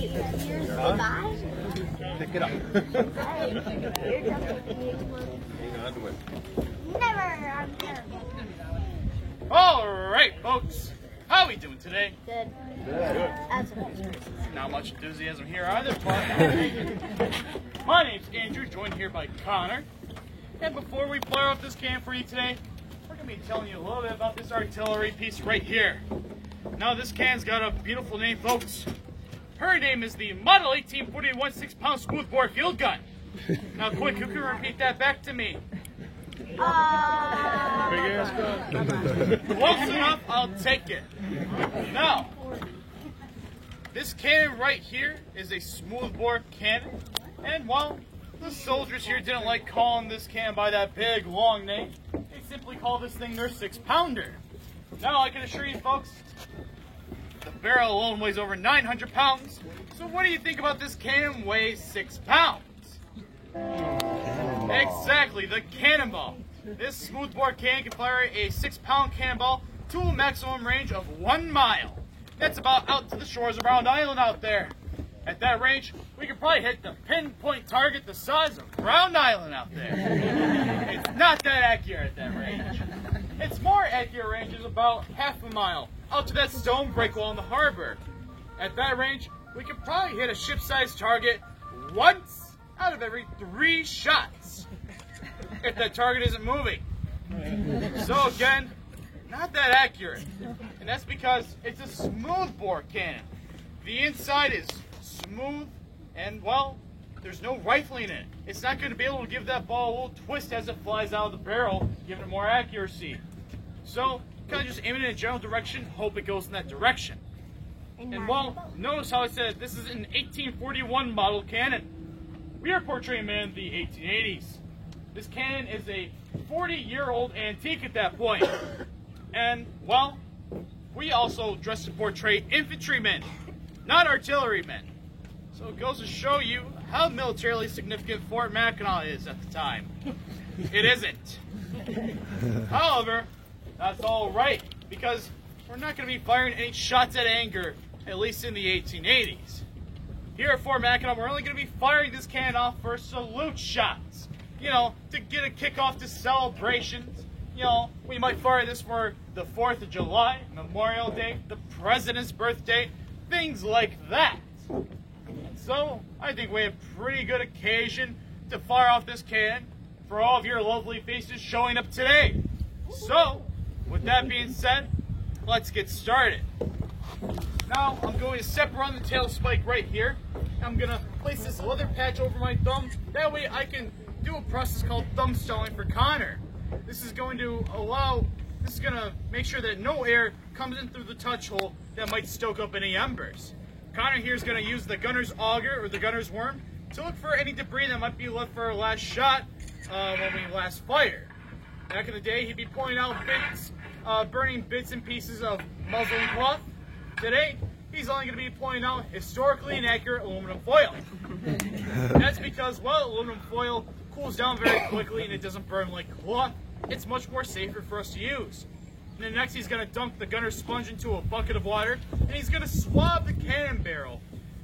Goodbye. Pick it up. Never. I'm terrible. All right, folks. How are we doing today? Good. That's amazing. Not much enthusiasm here either, but my name's Andrew, joined here by Connor. And before we fire off this can for you today, we're going to be telling you a little bit about this artillery piece right here. Now, this can's got a beautiful name, folks. Her name is the Model 1841 6-pound smoothbore field gun. Now, quick, who can repeat that back to me? Big ass gun. Close enough, I'll take it. Now, this cannon right here is a smoothbore cannon. And while the soldiers here didn't like calling this cannon by that big, long name, they simply call this thing their 6-pounder. Now, I can assure you, folks, the barrel alone weighs over 900 pounds. So what do you think about this cannon weighs 6 pounds? Exactly, the cannonball. This smoothbore cannon can fire a 6-pound cannonball to a maximum range of 1 mile. That's about out to the shores of Round Island out there. At that range, we could probably hit the pinpoint target the size of Round Island out there. It's not that accurate at that range. Its more accurate range is about half a mile out to that stone breakwall in the harbor. At that range, we could probably hit a ship-sized target once out of every 3 shots if that target isn't moving. So again, not that accurate. And that's because it's a smoothbore cannon. The inside is smooth and, well, there's no rifling in it. It's not going to be able to give that ball a little twist as it flies out of the barrel, giving it more accuracy. So, kind of just aim it in a general direction, hope it goes in that direction. And well, notice how I said this is an 1841 model cannon. We are portraying man of the 1880s. This cannon is a 40-year-old antique at that point. And, well, we also dress to portray infantrymen, not artillerymen. So it goes to show you how militarily significant Fort Mackinac is at the time. It isn't. However, that's all right, because we're not going to be firing any shots at anger, at least in the 1880s. Here at Fort Mackinac, we're only going to be firing this cannon off for salute shots. You know, to get a kickoff to celebrations. You know, we might fire this for the 4th of July, Memorial Day, the President's birthday, things like that. So, I think we have a pretty good occasion to fire off this cannon for all of your lovely faces showing up today. So, with that being said, let's get started. Now, I'm going to step around the tail spike right here. I'm going to place this leather patch over my thumb. That way I can do a process called thumb stalling for Connor. This is going to make sure that no air comes in through the touch hole that might stoke up any embers. Connor here is going to use the gunner's auger or the gunner's worm to look for any debris that might be left for our last shot when we last fire. Back in the day, he'd be pulling out bits, burning bits and pieces of muslin cloth. Today, he's only going to be pulling out historically inaccurate aluminum foil. That's because, well, aluminum foil cools down very quickly and it doesn't burn like cloth. It's much more safer for us to use. And then next he's going to dunk the gunner's sponge into a bucket of water and he's going to swab the cannon barrel.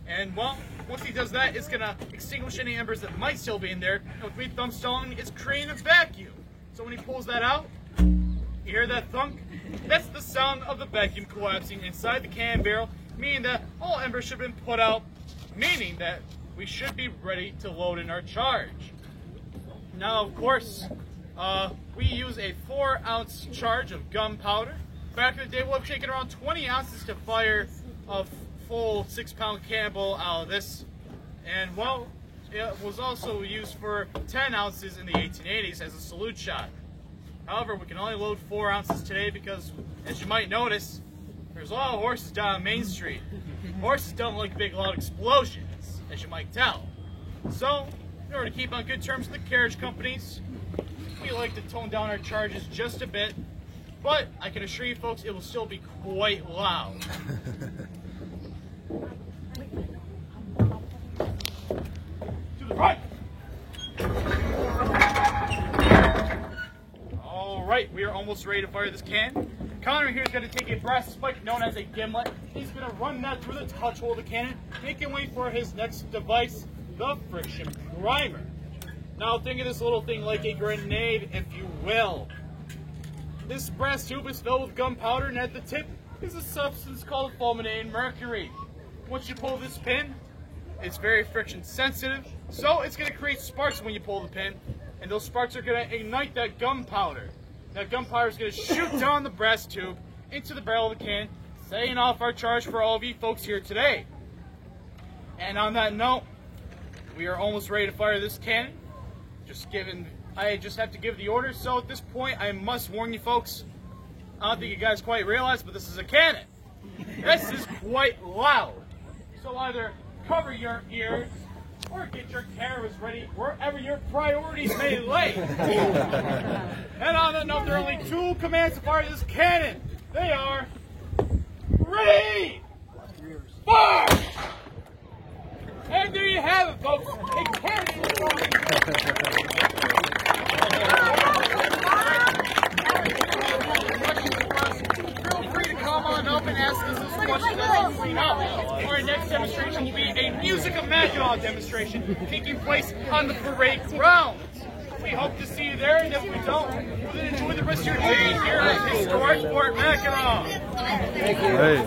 And well, once he does that, it's going to extinguish any embers that might still be in there. And with me thumb stalling, it's creating a vacuum. So when he pulls that out, you hear that thunk? That's the sound of the vacuum collapsing inside the cannon barrel, meaning that all embers should have been put out, meaning that we should be ready to load in our charge. Now, of course, we use a 4-ounce charge of gunpowder. Back in the day, we've taken around 20 ounces to fire a full 6-pound cannonball out of this. And, well, it was also used for 10 ounces in the 1880s as a salute shot. However, we can only load 4 ounces today because, as you might notice, there's a lot of horses down Main Street. Horses don't like big, loud explosions, as you might tell. So, in order to keep on good terms with the carriage companies, we like to tone down our charges just a bit, but I can assure you folks it will still be quite loud. To the right! Alright, we are almost ready to fire this can. Connor here is going to take a brass spike known as a gimlet. He's going to run that through the touch hole of the cannon making way for his next device, the friction primer. Now think of this little thing like a grenade, if you will. This brass tube is filled with gunpowder, and at the tip is a substance called fulminated mercury. Once you pull this pin, it's very friction sensitive, so it's going to create sparks when you pull the pin, and those sparks are going to ignite that gunpowder. That gunpowder is going to shoot down the brass tube into the barrel of the can, setting off our charge for all of you folks here today. And on that note, we are almost ready to fire this cannon. I just have to give the order, so at this point I must warn you folks, I don't think you guys quite realize, but this is a cannon. This is quite loud. So either cover your ears or get your cameras ready wherever your priorities may lay. And on that note, there are only 2 commands to fire this cannon. They are ready, fire! And there you have it, folks. A cannon is fired. Feel free to come on up and ask us this question as we clean up. Our next demonstration will be a Music of Mackinac demonstration taking place on the parade grounds. We hope to see you there, and if we don't, we'll enjoy the rest of your day here at historic Fort Mackinac. Thank you.